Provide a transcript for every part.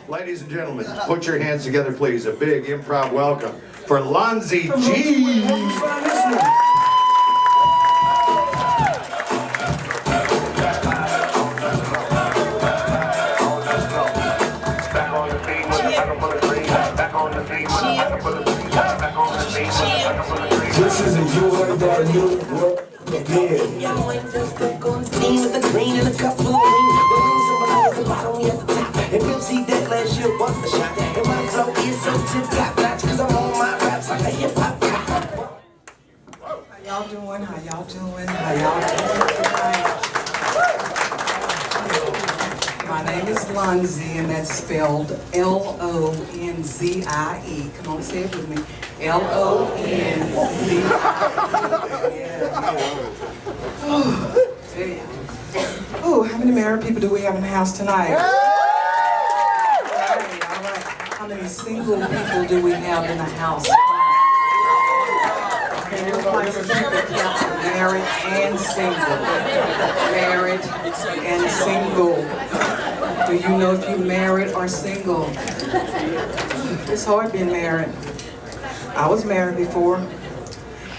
Ladies and gentlemen, put your hands together, please. A big improv welcome for Lonzie G. This is a you heard that new work. Y'all ain't just back on the scene with the green and a couple of rings. The rings symbolize the bottom, we at the top. And Pepsi that last year was the shot. And my flow is so tip-top notch, cause I'm on my raps like a hip-hop cop. How y'all doing? How y'all doing? How y'all doing? My name is Lonzie, and that's spelled Lonzie. Come on, say it with me. Lonzie. Oh, how many married people do we have in the house tonight? All right. How many single people do we have in the house? Okay, everybody keep it counting. Married and single. Married and single. Do you know if you're married or single? It's hard being married. I was married before.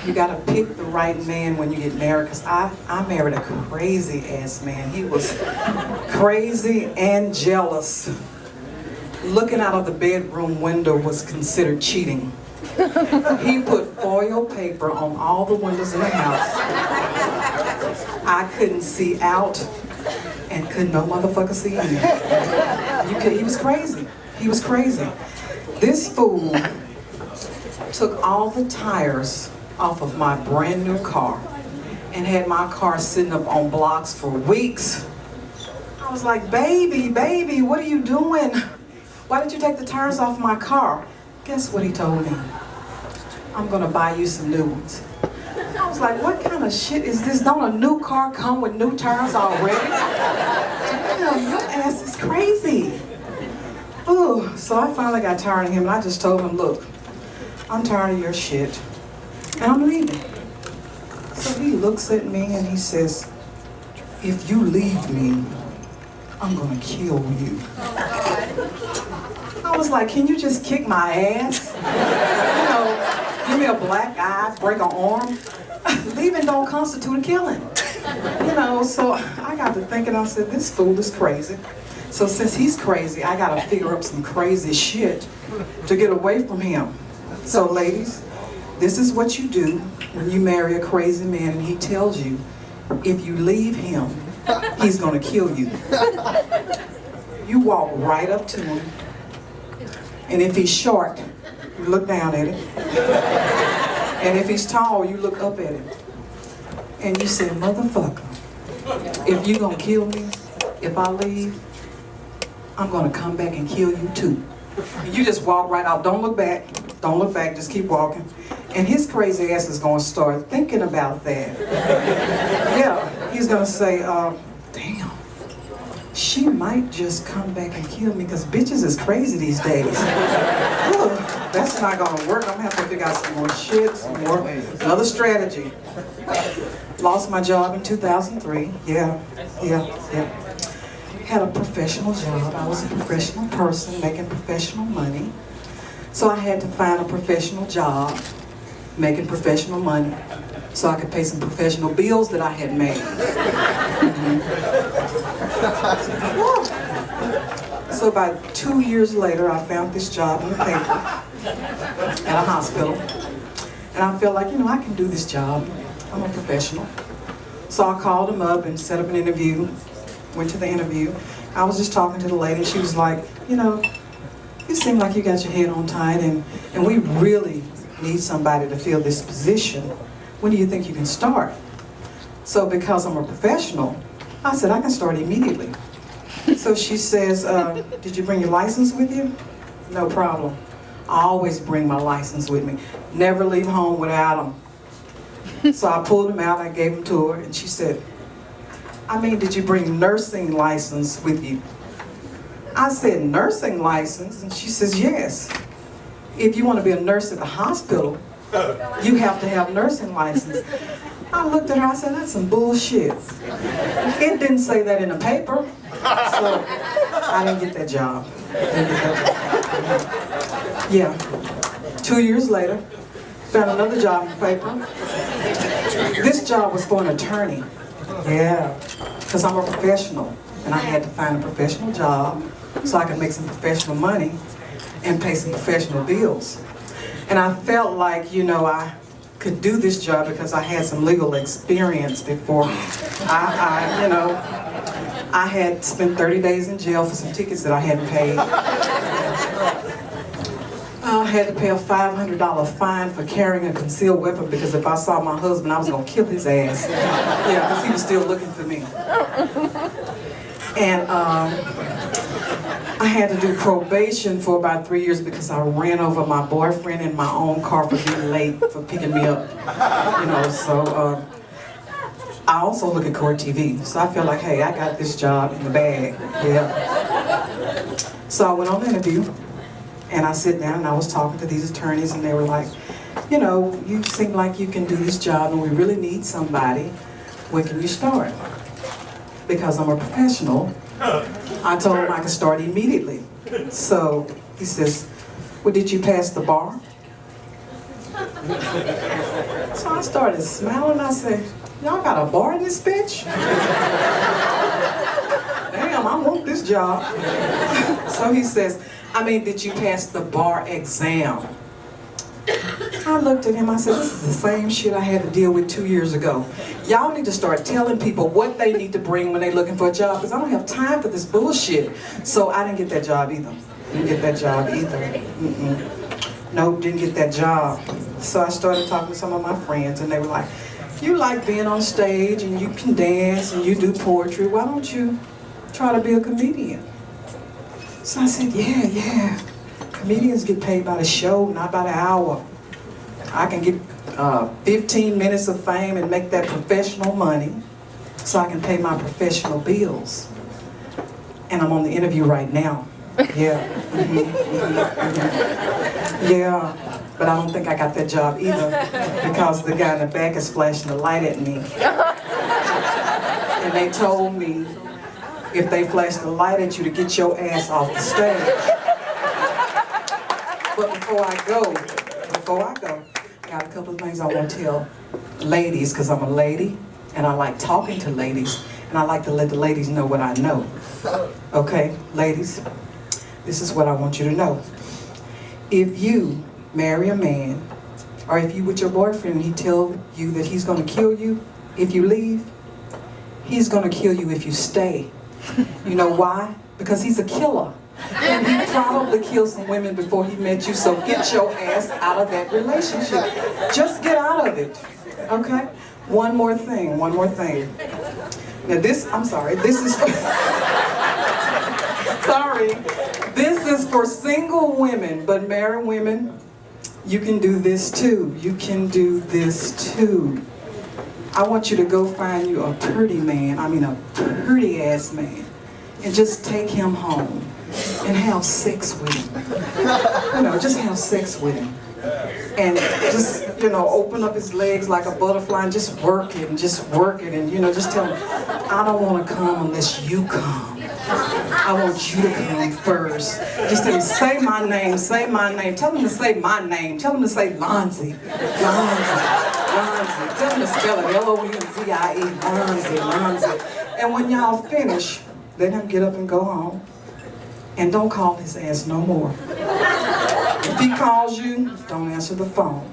You gotta pick the right man when you get married, because I married a crazy ass man. He was crazy and jealous. Looking out of the bedroom window was considered cheating. He put foil paper on all the windows in the house. I couldn't see out and could no motherfucker see in. He was crazy. He was crazy. This fool took all the tires off of my brand new car and had my car sitting up on blocks for weeks. I was like, baby, what are you doing? Why did you take the tires off my car? Guess what he told me? I'm gonna buy you some new ones. I was like, what kind of shit is this? Don't a new car come with new tires already? Damn, your ass is crazy. Ooh, so I finally got tired of him, and I just told him, look, I'm tired of your shit, and I'm leaving. So he looks at me and he says, if you leave me, I'm gonna kill you. I was like, can you just kick my ass? You know, give me a black eye, break an arm. Leaving don't constitute a killing. You know, so I got to thinking, I said, this fool is crazy. So since he's crazy, I gotta figure up some crazy shit to get away from him. So ladies, this is what you do when you marry a crazy man and he tells you, if you leave him, he's gonna kill you. You walk right up to him, and if he's short, you look down at him. And if he's tall, you look up at him. And you say, motherfucker, if you gonna kill me, if I leave, I'm gonna come back and kill you too. And you just walk right out, don't look back, just keep walking. And his crazy ass is gonna start thinking about that. Yeah, he's gonna say, damn, she might just come back and kill me, because bitches is crazy these days. Ugh, that's not gonna work. I'm gonna have to figure out some more shit, another strategy. Lost my job in 2003, yeah. Had a professional job. I was a professional person making professional money. So I had to find a professional job, making professional money, so I could pay some professional bills that I had made. So about 2 years later, I found this job in the paper at a hospital. And I felt like, you know, I can do this job. I'm a professional. So I called him up and set up an interview. Went to the interview. I was just talking to the lady. She was like, you know, you seem like you got your head on tight, and we really need somebody to fill this position. When do you think you can start? So because I'm a professional, I said, I can start immediately. So she says, did you bring your license with you? No problem. I always bring my license with me. Never leave home without them. So I pulled them out, I gave them to her, and she said, I mean, did you bring nursing license with you? I said, nursing license? And she says, yes. If you want to be a nurse at the hospital, you have to have nursing license. I looked at her, I said, that's some bullshit. It didn't say that in the paper, so I didn't get that job. Yeah. 2 years later, found another job in the paper. This job was for an attorney. Yeah, because I'm a professional, and I had to find a professional job so I could make some professional money and pay some professional bills. And I felt like, you know, I could do this job because I had some legal experience before. I had spent 30 days in jail for some tickets that I hadn't paid. I had to pay a $500 fine for carrying a concealed weapon because if I saw my husband, I was gonna kill his ass. Yeah, because he was still looking for me. And I had to do probation for about 3 years because I ran over my boyfriend in my own car for being late for picking me up. You know, so I also look at court TV, so I feel like, hey, I got this job in the bag. Yeah. So I went on the interview. And I sit down and I was talking to these attorneys and they were like, you know, you seem like you can do this job and we really need somebody. When can you start? Because I'm a professional, I told him I could start immediately. So he says, well, did you pass the bar? So I started smiling. I said, y'all got a bar in this bitch? Damn, I want this job. So he says, I mean, did you pass the bar exam? I looked at him, I said, this is the same shit I had to deal with 2 years ago. Y'all need to start telling people what they need to bring when they're looking for a job, because I don't have time for this bullshit. So I didn't get that job either. Didn't get that job either. Nope, didn't get that job. So I started talking to some of my friends, and they were like, you like being on stage, and you can dance, and you do poetry. Why don't you try to be a comedian? So I said, yeah. Comedians get paid by the show, not by the hour. I can get 15 minutes of fame and make that professional money so I can pay my professional bills. And I'm on the interview right now. Yeah. Yeah, but I don't think I got that job either because the guy in the back is flashing the light at me. And they told me if they flash the light at you to get your ass off the stage. But before I go, I got a couple of things I want to tell ladies, because I'm a lady, and I like talking to ladies, and I like to let the ladies know what I know. Okay, ladies, this is what I want you to know. If you marry a man, or if you with your boyfriend and he tell you that he's going to kill you if you leave, he's going to kill you if you stay. You know why? Because he's a killer. And he probably killed some women before he met you, so get your ass out of that relationship. Just get out of it, okay? One more thing. Now I'm sorry, this is for, this is for single women, but married women, you can do this too. You can do this too. I want you to go find you a pretty man, a pretty ass man, and just take him home and have sex with him. You know, just have sex with him. And just, you know, open up his legs like a butterfly and just work it, and just tell him, I don't want to come unless you come. I want you to come first. Just tell him, say my name. Tell him to say my name. Tell him to say Lonzie. Lonzie. Tell him to spell it, L-O-N-Z-I-E, Lonzie. And when y'all finish, let him get up and go home. And don't call his ass no more. If he calls you, don't answer the phone.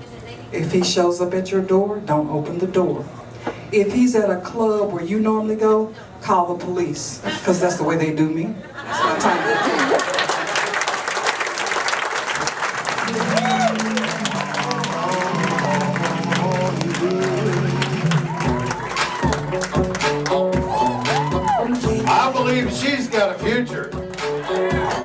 If he shows up at your door, don't open the door. If he's at a club where you normally go, call the police, because that's the way they do me. That's what I'm trying to do.